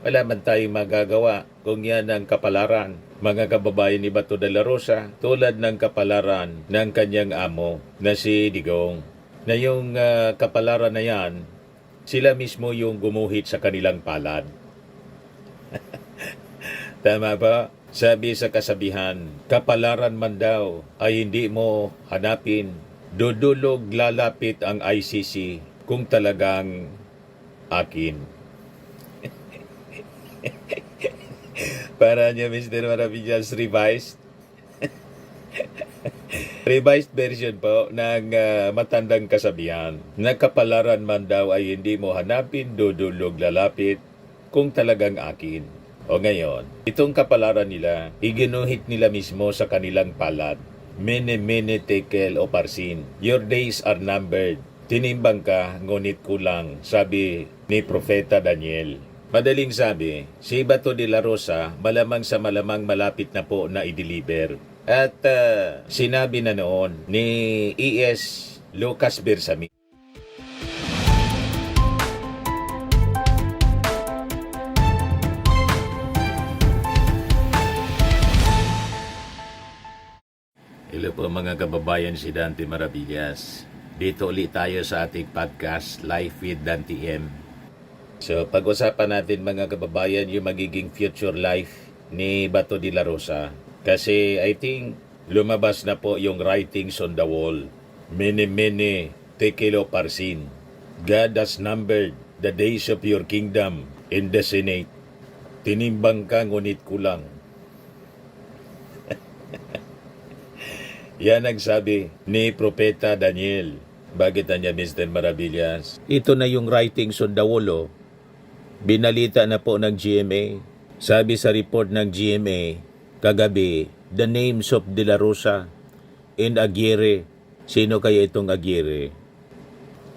wala man tayong magagawa kung yan ang kapalaran. Mga kababayan ni Bato de la Rosa, tulad ng kapalaran ng kanyang amo na si Digong. Na yung kapalaran na yan, sila mismo yung gumuhit sa kanilang palad. Tama ba? Sabi sa kasabihan, kapalaran man daw ay hindi mo hanapin. Dudulog lalapit ang ICC kung talagang akin. Para niya Mr. Maravillas revised. Revised version po ng matandang kasabihan. Nakapalaran man daw ay hindi mo hanapin, dudulog lalapit kung talagang akin. O ngayon, itong kapalaran nila, iginuhit nila mismo sa kanilang palad. Mene mene tekel o parsin. Your days are numbered. Tinimbang ka, ngunit kulang, sabi ni Propeta Daniel. Madaling sabi, si Bato de la Rosa malamang sa malamang malapit na po na i-deliver. At sinabi na noon ni E.S. Lucas Bersamin. Hello po mga kababayan, si Dante Maravillas. Dito ulit tayo sa ating podcast, Life with Dante M. So, pag-usapan natin mga kababayan yung magiging future life ni Bato de la Rosa. Kasi I think lumabas na po yung writings on the wall. Mene mene tekelo parsin. God has numbered the days of your kingdom in the Senate. Tinimbang ka ngunit kulang. Yan ang sabi ni Propeta Daniel. Bakit niya Mr. Maravillas? Ito na yung writings on the wall, oh. Binalita na po ng GMA. Sabi sa report ng GMA, kagabi, the names of De La Rosa and Aguirre. Sino kaya itong Aguirre?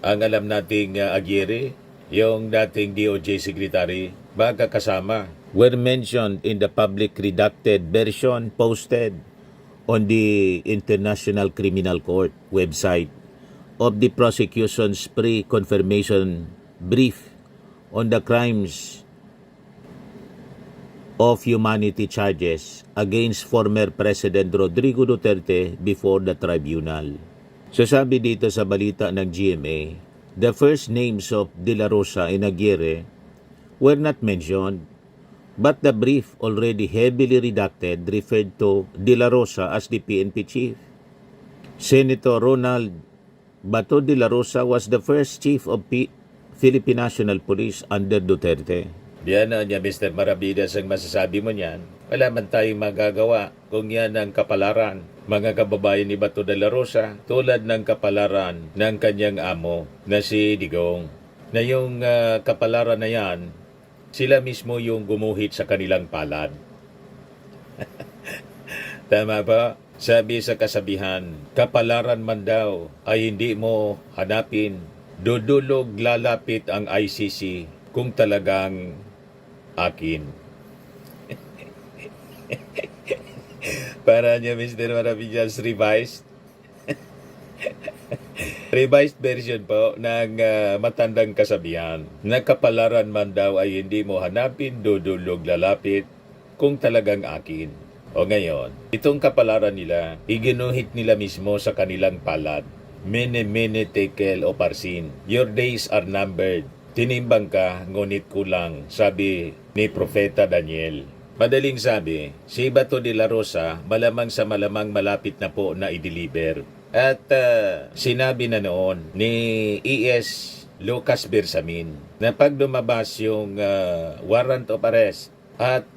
Ang alam nating Aguirre, yung dating DOJ Secretary, baka kasama, were mentioned in the public redacted version posted on the International Criminal Court website of the prosecution's pre-confirmation brief on the crimes of humanity charges against former President Rodrigo Duterte before the tribunal. So sabi dito sa balita ng GMA, the first names of De La Rosa and Aguirre were not mentioned, but the brief already heavily redacted referred to De La Rosa as the PNP chief. Senator Ronald Bato de la Rosa was the first chief of Philippine National Police under Duterte. Diyan na niya Mr. Maravillas ang masasabi mo niyan. Wala man tayong magagawa kung yan ang kapalaran. Mga kababayan ni Bato de la Rosa, tulad ng kapalaran ng kanyang amo na si Digong. Na yung kapalaran na yan, sila mismo yung gumuhit sa kanilang palad. Tama ba? Sabi sa kasabihan, kapalaran man daw ay hindi mo hanapin. Dudulog lalapit ang ICC kung talagang akin. Para niya Mr. Maravillas revised. Revised version po ng matandang kasabihan. Nakapalaran man daw ay hindi mo hanapin, dudulog lalapit kung talagang akin. O ngayon, itong kapalaran nila, iginuhit nila mismo sa kanilang palad. Mene mene tekel o parsin. Your days are numbered. Tinimbang ka, ngunit kulang, sabi ni Propeta Daniel. Madaling sabi, si Bato de la Rosa malamang sa malamang malapit na po na i-deliver. At sinabi na noon ni E.S. Lucas Bersamin na pag lumabas yung warrant of arrest at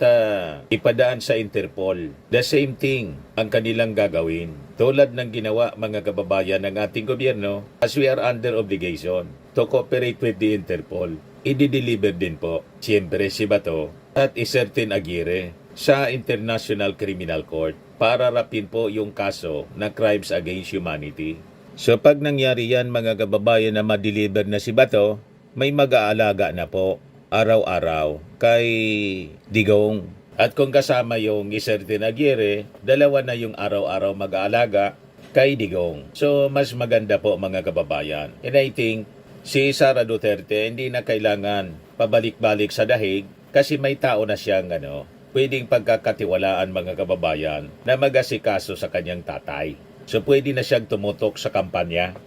ipadaan sa Interpol, the same thing ang kanilang gagawin. Tulad ng ginawa mga kababayan ng ating gobyerno, as we are under obligation to cooperate with the Interpol, i-deliver din po siyempre si Bato at certain Aguirre sa International Criminal Court para rapin po yung kaso na crimes against humanity. So pag nangyari yan mga kababayan na ma-deliver na si Bato, may mag-aalaga na po araw-araw kay Digong. At kung kasama yung certain Aguirre, dalawa na yung araw-araw mag-aalaga kay Digong. So mas maganda po mga kababayan. And I think si Sara Duterte hindi na kailangan pabalik-balik sa dahig Kasi may tao na siyang pwedeng pagkakatiwalaan mga kababayan na mag-asikaso sa kanyang tatay. So pwede na siyang tumutok sa kampanya.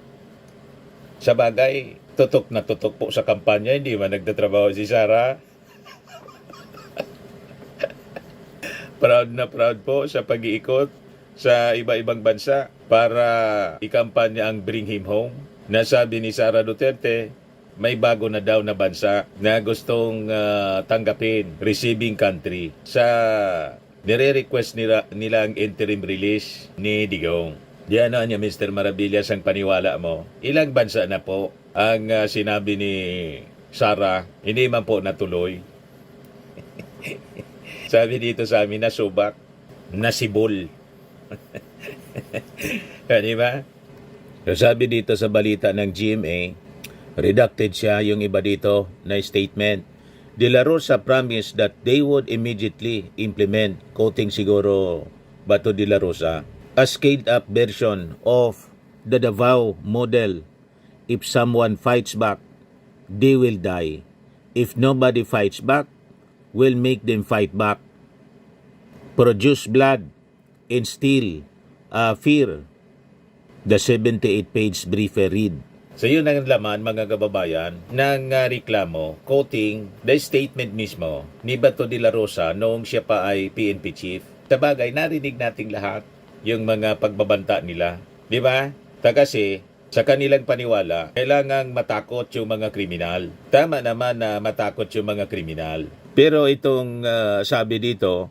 Sa bagay, tutok na tutok po sa kampanya, hindi man nagtatrabaho si Sara. Proud na proud po sa pag-iikot sa iba-ibang bansa para ikampanya ang Bring Him Home. Nasabi ni Sara Duterte, may bago na daw na bansa na gustong tanggapin, receiving country, sa nire-request nila ang interim release ni Digong. Diyan na niya, Mr. Maravillas, ang paniwala mo. Ilang bansa na po ang sinabi ni Sara, hindi man po natuloy. Sabi dito sa amin, nasubak, nasibol. Di ba? So sabi dito sa balita ng GMA, redacted siya yung iba dito na statement. De La Rosa promised that they would immediately implement, quoting siguro Bato de la Rosa, a scaled-up version of the Davao model. If someone fights back, they will die. If nobody fights back, we'll make them fight back. Produce blood, instill fear. The 78-page briefer read. So yun ang laman, mga kababayan, ng reklamo, quoting the statement mismo ni Bato de la Rosa noong siya pa ay PNP chief. Sabagay, narinig nating lahat yung mga pagbabanta nila. Di ba? Kasi sa kanilang paniwala, kailangang matakot yung mga kriminal. Tama naman na matakot yung mga kriminal. Pero itong sabi dito,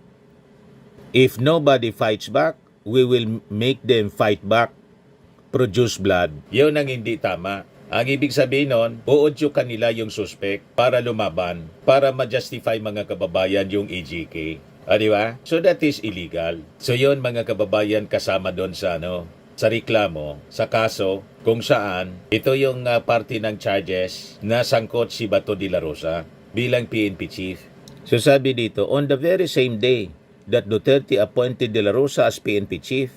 if nobody fights back, we will make them fight back. Produce blood. Yun ang hindi tama. Ang ibig sabihin nun, uudyo kanila yung suspect para lumaban, para ma-justify mga kababayan yung EJK. Di ba? So that is illegal. So yun, mga kababayan, kasama doon sa sa reklamo, sa kaso, kung saan ito yung parte ng charges na sangkot si Bato de la Rosa bilang PNP chief. So sabi dito, on the very same day that Duterte appointed de la Rosa as PNP chief,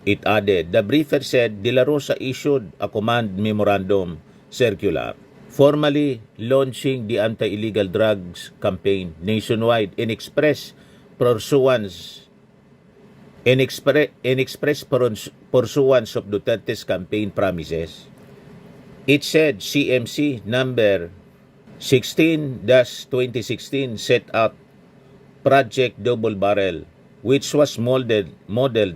it added, the briefer said De La Rosa issued a command memorandum circular formally launching the anti-illegal drugs campaign nationwide in express pursuance of Duterte's campaign promises. It said CMC number 16-2016 set out Project Double Barrel, which was modeled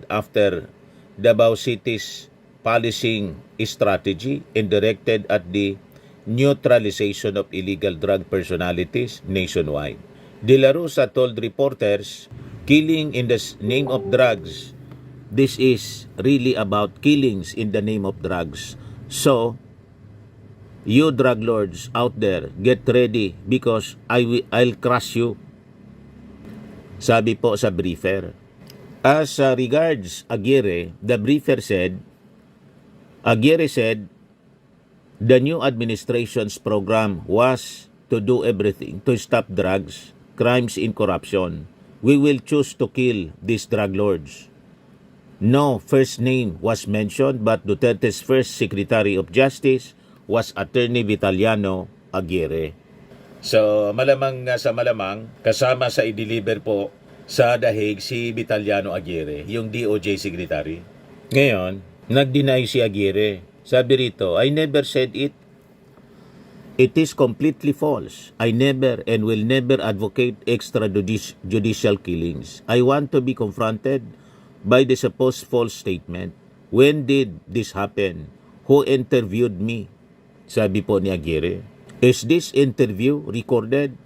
after Davao City's policing strategy and directed at the neutralization of illegal drug personalities nationwide. De La Rosa told reporters, killing in the name of drugs, this is really about killings in the name of drugs. So, you drug lords out there, get ready because I'll crush you. Sabi po sa briefer. As regards Aguirre, the briefer said, Aguirre said, the new administration's program was to do everything to stop drugs, crimes, and corruption. We will choose to kill these drug lords. No first name was mentioned, but Duterte's first Secretary of Justice was Attorney Vitaliano Aguirre. So, malamang sa malamang, kasama sa i-deliver po sa dahig si Vitaliano Aguirre, yung DOJ Secretary. Ngayon, nag-deny si Aguirre. Sabi rito, I never said it. It is completely false. I never and will never advocate extrajudicial killings. I want to be confronted by the supposed false statement. When did this happen? Who interviewed me? Sabi po ni Aguirre. Is this interview recorded?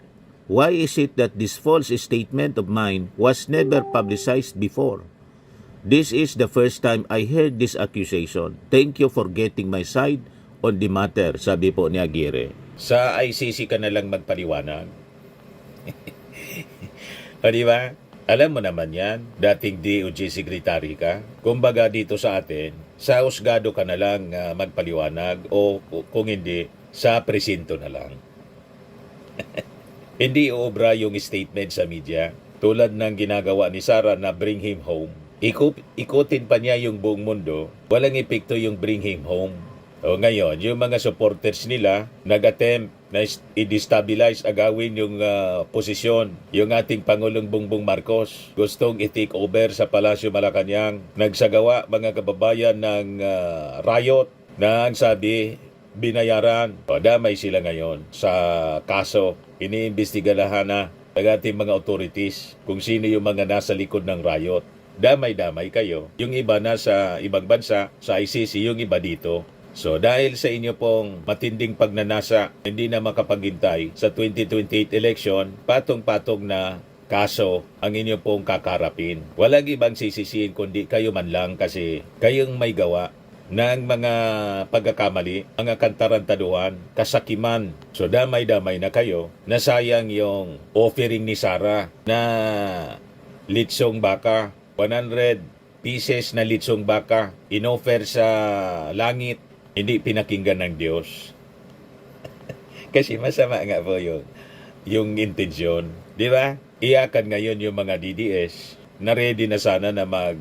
Why is it that this false statement of mine was never publicized before? This is the first time I heard this accusation. Thank you for getting my side on the matter, sabi po ni Aguirre. Sa ICC ka na lang magpaliwanag. O diba? Alam mo naman yan, dating DOJ Secretary ka. Kumbaga dito sa atin, sa husgado ka na lang magpaliwanag o kung hindi, sa presinto na lang. Hindi uobra yung statement sa media tulad ng ginagawa ni Sara na Bring Him Home. Ikutin pa niya yung buong mundo, walang epekto yung Bring Him Home. O ngayon, yung mga supporters nila nag-attempt na i-destabilize, agawin yung posisyon. Yung ating Pangulong Bongbong Marcos gustong i-take over sa Palasyo Malacanang. Nagsagawa mga kababayan ng riot na ang sabi, binayaran. O, damay sila ngayon sa kaso. Iniimbestigalahan na ng ating mga authorities kung sino yung mga nasa likod ng riot. Damay-damay kayo. Yung iba nasa ibang bansa, sa ICC, yung iba dito. So dahil sa inyo pong matinding pagnanasa, hindi na makapaghintay sa 2028 election, patong-patong na kaso ang inyo pong kakarapin. Walang ibang sisisihin kundi kayo man lang kasi kayong may gawa ng mga pagkakamali, mga kantarantaduhan, kasakiman. So damay-damay na kayo. Nasayang yung offering ni Sarah na litsong baka, 100 pieces na litsong baka, inoffer sa langit, hindi pinakinggan ng Diyos. Kasi masama nga po yung intensyon. Di ba? Iyakan ngayon yung mga DDS na ready na sana na mag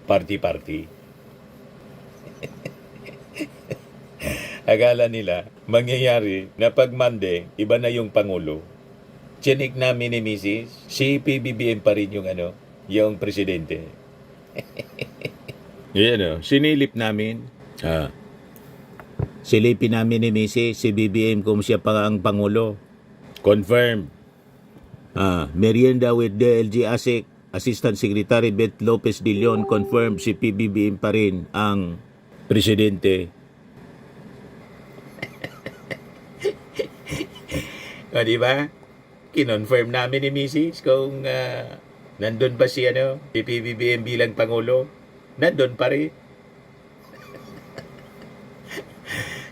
party-party. Akala nila, mangyayari na pag Monday, iba na yung Pangulo. Chinik namin ni Mrs. Si PBBM pa rin yung presidente. Yan sinilip namin. Silipin namin ni Mrs. si BBM kung siya pa ang Pangulo. Confirm. Merienda with DLG ASIC, Assistant Secretary Beth Lopez de Leon, confirm si PBBM pa rin ang presidente. O, di ba? Kinonfirm namin ni Mrs. kung nandun ba si PBBM bilang Pangulo. Nandun pa rin.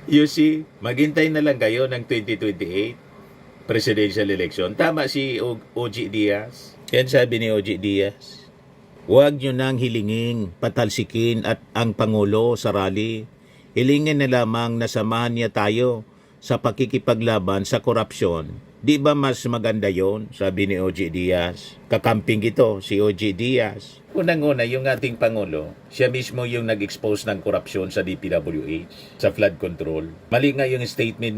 You see, maghintay na lang kayo ng 2028 presidential election. Tama si OG Diaz. Yan sabi ni OG Diaz. Huwag nyo nang hilingin, patalsikin at ang Pangulo sa rally. Hilingin na lamang na samahan niya tayo sa pakikipaglaban sa korupsyon. Di ba mas maganda yon? Sabi ni OG Diaz. Kakamping ito, si OG Diaz. Unang-una, yung ating Pangulo, siya mismo yung nag-expose ng korupsyon sa DPWH, sa flood control. Mali nga yung statement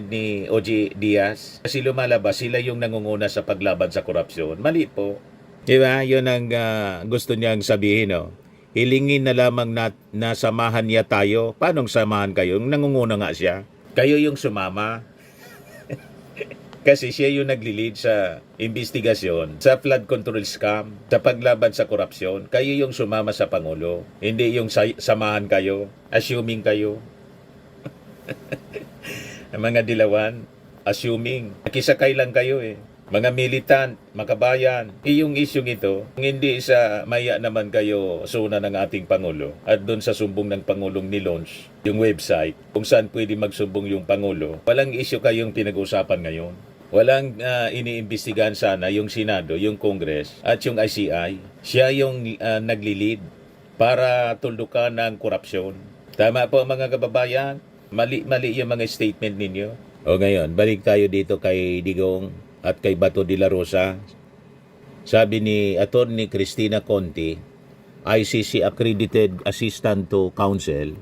ni OG Diaz. Kasi lumalabas, sila yung nangunguna sa paglaban sa korupsyon. Mali po. Di ba? Yun ang gusto niyang sabihin, Hilingin na lamang na samahan niya tayo. Paanong samahan kayo? Nangunguna nga siya. Kayo yung sumama. Kasi siya yung nagli-lead sa investigasyon, sa flood control scam, sa paglaban sa korupsyon. Kayo yung sumama sa Pangulo. Hindi yung samahan kayo, assuming kayo. Ang mga dilawan, assuming. Nakisakay lang kayo Mga militant, makabayan. Yung isyong ito, hindi sa maya naman kayo suna ng ating Pangulo at doon sa sumbong ng Pangulong ni-launch yung website kung saan pwede magsumbong yung Pangulo. Walang isyu kayong pinag-usapan ngayon. Walang iniimbestigahan sana yung Senado, yung Congress at yung ICI. Siya yung nagli-lead para tuldukan ng korupsyon. Tama po mga kababayan, mali yung mga statement ninyo. O ngayon, balik tayo dito kay Digong at kay Bato de la Rosa. Sabi ni Attorney Cristina Conti, ICC Accredited Assistant to Counsel,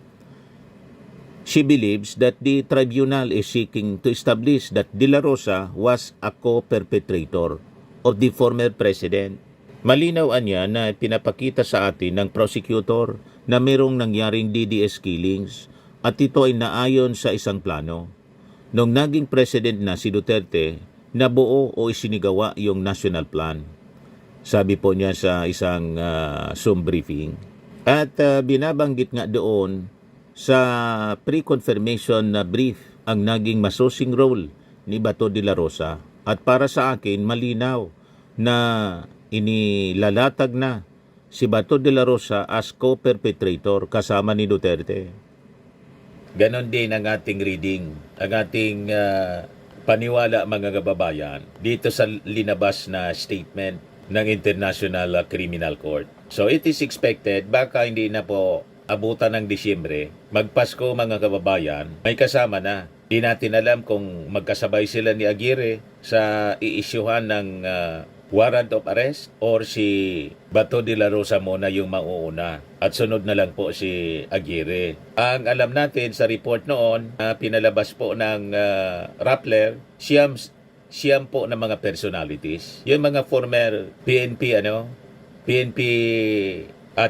she believes that the tribunal is seeking to establish that De La Rosa was a co-perpetrator of the former president. Malinaw niya na pinapakita sa atin ng prosecutor na mayroong nangyaring DDS killings at ito ay naayon sa isang plano. Nung naging president na si Duterte, nabuo o isinigawa yung national plan. Sabi po niya sa isang Zoom briefing. At binabanggit nga doon sa pre-confirmation na brief ang naging masusing role ni Bato de la Rosa. At para sa akin, malinaw na inilalatag na si Bato de la Rosa as co-perpetrator kasama ni Duterte. Ganon din ang ating reading, ang ating paniwala mga kababayan dito sa linabas na statement ng International Criminal Court. So it is expected, baka hindi na po abutan ng Disyembre, magpasko mga kababayan, may kasama na. Di natin alam kung magkasabay sila ni Aguirre sa iisyuhan ng warrant of arrest or si Bato de la Rosa muna yung mauuna at sunod na lang po si Aguirre. Ang alam natin sa report noon, pinalabas po ng Rappler, siyam po ng mga personalities. Yung mga former PNP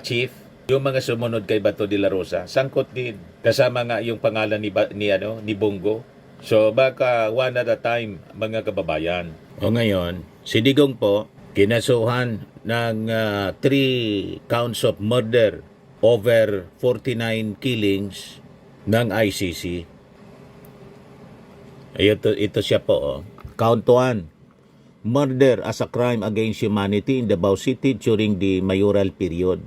chief, yung mga sumunod kay Bato de la Rosa, sangkot din. Kasama nga yung pangalan ni Bongo. So baka one at a time, mga kababayan. O ngayon, si Digong po, kinasuhan ng 3 counts of murder over 49 killings ng ICC. Ito siya po. Oh. Count 1, murder as a crime against humanity in Davao City during the mayoral period.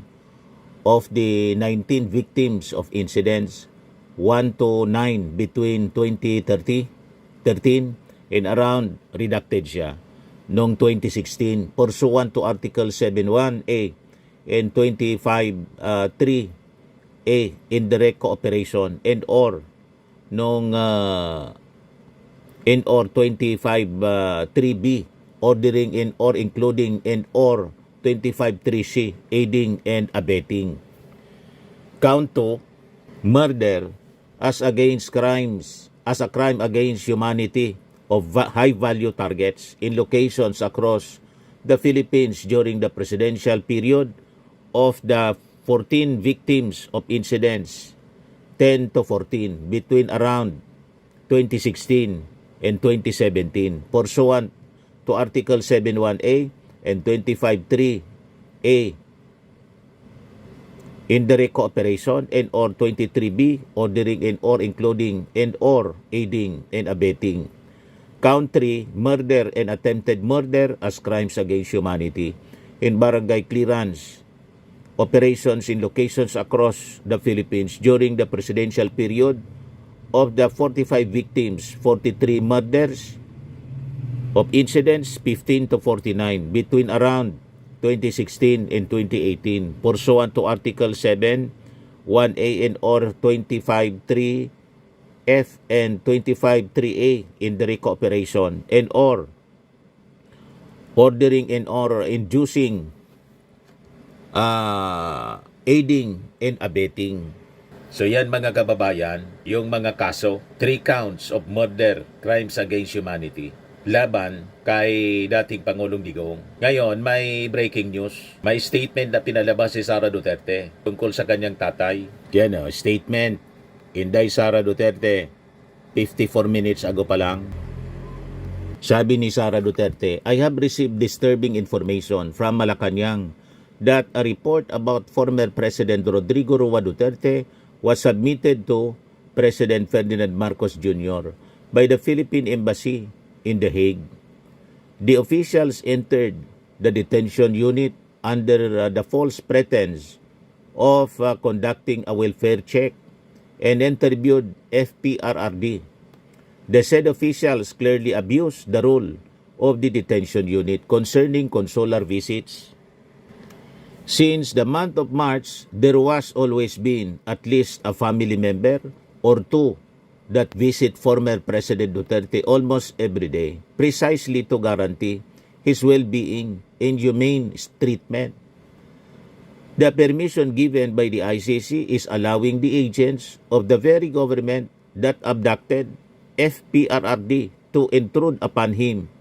Of the 19 victims of incidents, 1 to 9 between 2013 and around redacted siya noong 2016 pursuant to Article 71A and 25(3)A indirect cooperation and or noong and or 25(3)B ordering and or including and or 25(3)C aiding and abetting. Count 2, murder as a crime against humanity of high value targets in locations across the Philippines during the presidential period of the 14 victims of incidents 10 to 14 between around 2016 and 2017 pursuant to Article 71A and 25(3)A indirect cooperation and or 23B ordering and or including and or aiding and abetting. Count 3, murder and attempted murder as crimes against humanity in barangay clearance operations in locations across the Philippines during the presidential period of the 45 victims, 43 murders of incidents, 15 to 49 between around 2016 and 2018 pursuant to Article 7, 1A and or 25(3)F and 25(3)A indirect cooperation and or ordering and or inducing aiding and abetting. So yan mga kababayan, yung mga kaso, 3 counts of murder, crimes against humanity, laban kay dating Pangulong Digong. Ngayon, may breaking news. May statement na pinalabas si Sara Duterte tungkol sa kanyang tatay. Yan o, statement. Inday Sara Duterte, 54 minutes ago pa lang. Sabi ni Sara Duterte, I have received disturbing information from Malacanang that a report about former President Rodrigo Roa Duterte was submitted to President Ferdinand Marcos Jr. by the Philippine Embassy in The Hague. The officials entered the detention unit under the false pretense of conducting a welfare check and interviewed FPRRD. The said officials clearly abused the role of the detention unit concerning consular visits. Since the month of March, there was always been at least a family member or two that visit former President Duterte almost every day, precisely to guarantee his well-being and humane treatment. The permission given by the ICC is allowing the agents of the very government that abducted FPRRD to intrude upon him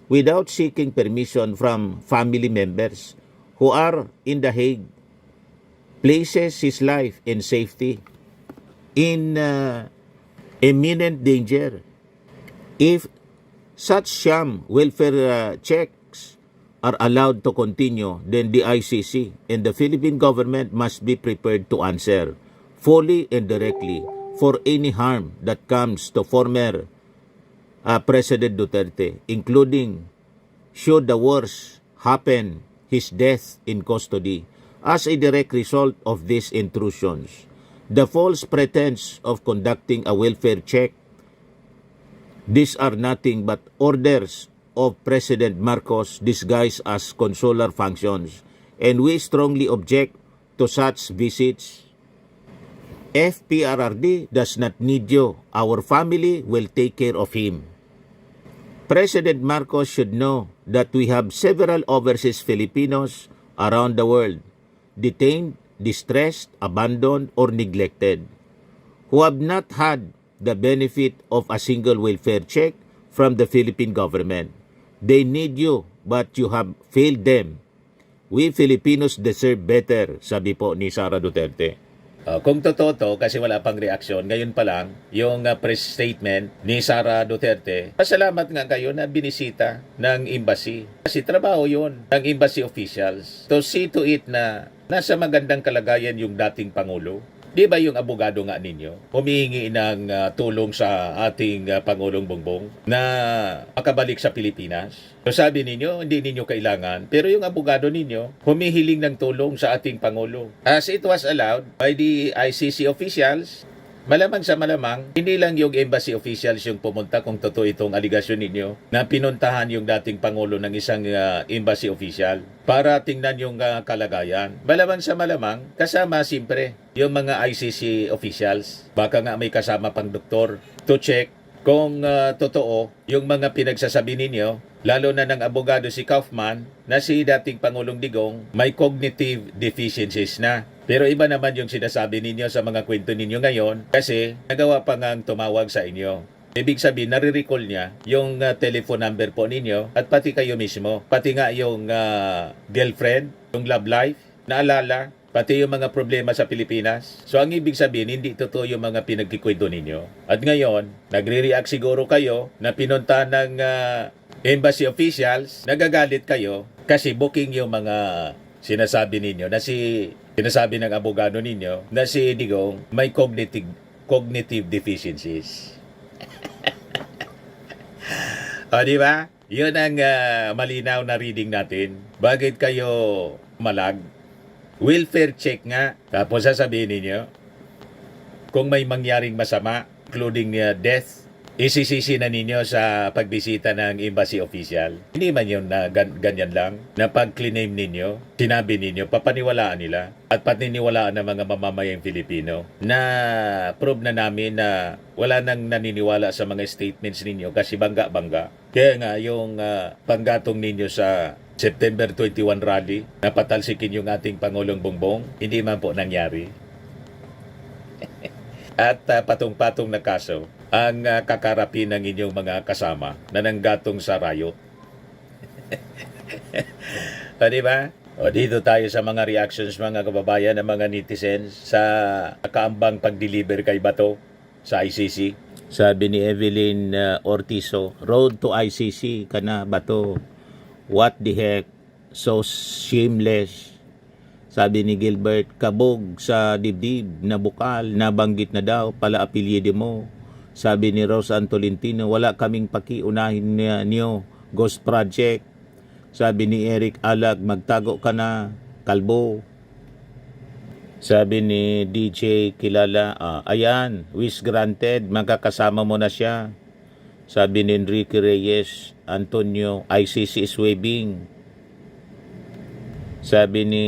without seeking permission from family members who are in The Hague, places his life and safety in imminent danger. If such sham welfare checks are allowed to continue, then the ICC and the Philippine government must be prepared to answer fully and directly for any harm that comes to former President Duterte, including, should the worst happen, his death in custody as a direct result of these intrusions. The false pretense of conducting a welfare check, these are nothing but orders of President Marcos disguised as consular functions, and we strongly object to such visits. FPRRD does not need you. Our family will take care of him. President Marcos should know that we have several overseas Filipinos around the world, detained, distressed, abandoned, or neglected, who have not had the benefit of a single welfare check from the Philippine government. They need you, but you have failed them. We Filipinos deserve better, sabi po ni Sara Duterte. Kung totoo to, kasi wala pang reaksyon, ngayon pa lang, yung press statement ni Sara Duterte, pasalamat nga kayo na binisita ng embassy. Kasi trabaho yun ng embassy officials. To see to it na nasa magandang kalagayan yung dating Pangulo. Di ba yung abogado nga ninyo humihingi ng tulong sa ating Pangulong Bongbong na makabalik sa Pilipinas? So sabi ninyo, hindi ninyo kailangan. Pero yung abogado ninyo humihiling ng tulong sa ating Pangulo. As it was allowed by the ICC officials, malamang sa malamang, hindi lang yung embassy officials yung pumunta kung totoo itong aligasyon ninyo na pinuntahan yung dating Pangulo ng isang embassy official para tingnan yung kalagayan. Malamang sa malamang, kasama siyempre yung mga ICC officials. Baka nga may kasama pang doktor to check kung totoo yung mga pinagsasabi ninyo, lalo na ng abogado si Kaufman na si dating Pangulong Digong may cognitive deficiencies na. Pero iba naman yung sinasabi ninyo sa mga kwento ninyo ngayon kasi nagawa pa ngang tumawag sa inyo. Ibig sabihin, nare-recall niya yung telephone number po ninyo at pati kayo mismo. Pati nga yung girlfriend, yung love life, naalala, pati yung mga problema sa Pilipinas. So ang ibig sabihin, hindi totoo yung mga pinagkikwento ninyo. At ngayon, nagre-react siguro kayo na pinunta ng embassy officials, nagagalit kayo kasi booking yung mga sinasabi ninyo na sinasabi ng abogado ninyo na si Digong may cognitive deficiencies. O, di ba? Yun ang malinaw na reading natin. Bakit kayo malag? Welfare check nga. Tapos sasabihin ninyo, kung may mangyaring masama, including death, isisisi na ninyo sa pagbisita ng embassy official. Hindi man yun na ganyan lang, na pag-claim ninyo, sinabi ninyo, papaniwalaan nila, at patiniwalaan ng mga mamamayang Filipino, na prove na namin na wala nang naniniwala sa mga statements ninyo kasi bangga-bangga. Kaya nga yung panggatong ninyo sa September 21 rally, na patalsikin yung ating Pangulong Bongbong, hindi man po nangyari. At patong-patong na kaso ang kakarapin ng inyong mga kasama na nanggatong sa riot. O, diba? O, dito tayo sa mga reactions mga kababayan ng mga netizens sa kaambang pag-deliver kay Bato sa ICC. Sabi ni Evelyn Ortizo, road to ICC ka na, Bato. What the heck? So shameless. Sabi ni Gilbert, kabog sa dibdib na bukal, nabanggit na daw, pala apelyido mo. Sabi ni Rose Antolentino, wala kaming pakiunahin niyo, Ghost Project. Sabi ni Eric Alag, magtago ka na, kalbo. Sabi ni DJ Kilala, ayan, wish granted, magkakasama mo na siya. Sabi ni Enrique Reyes, Antonio, ICC is waving. Sabi ni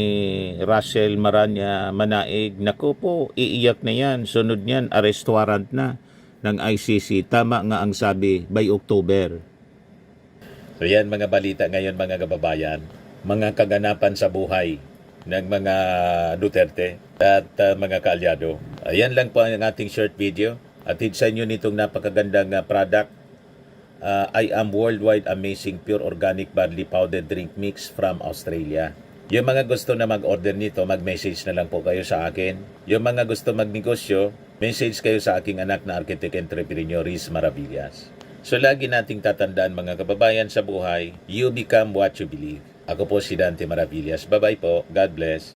Russell Maranya Manaig, naku po, iiyak na yan, sunod niyan, arrest warrant na ng ICC. Tama nga ang sabi, by October. So yan mga balita ngayon mga kababayan, mga kaganapan sa buhay ng mga Duterte at mga kaalyado. Ayan lang po ang ating short video. Atid sa inyo nitong napakagandang product. I am worldwide amazing pure organic barley powder drink mix from Australia. Yung mga gusto na mag-order nito, mag-message na lang po kayo sa akin. Yung mga gusto magnegosyo, message kayo sa aking anak na architect entrepreneur Riz Maravillas. So lagi nating tatandaan mga kababayan sa buhay, you become what you believe. Ako po si Dante Maravillas. Bye-bye po. God bless.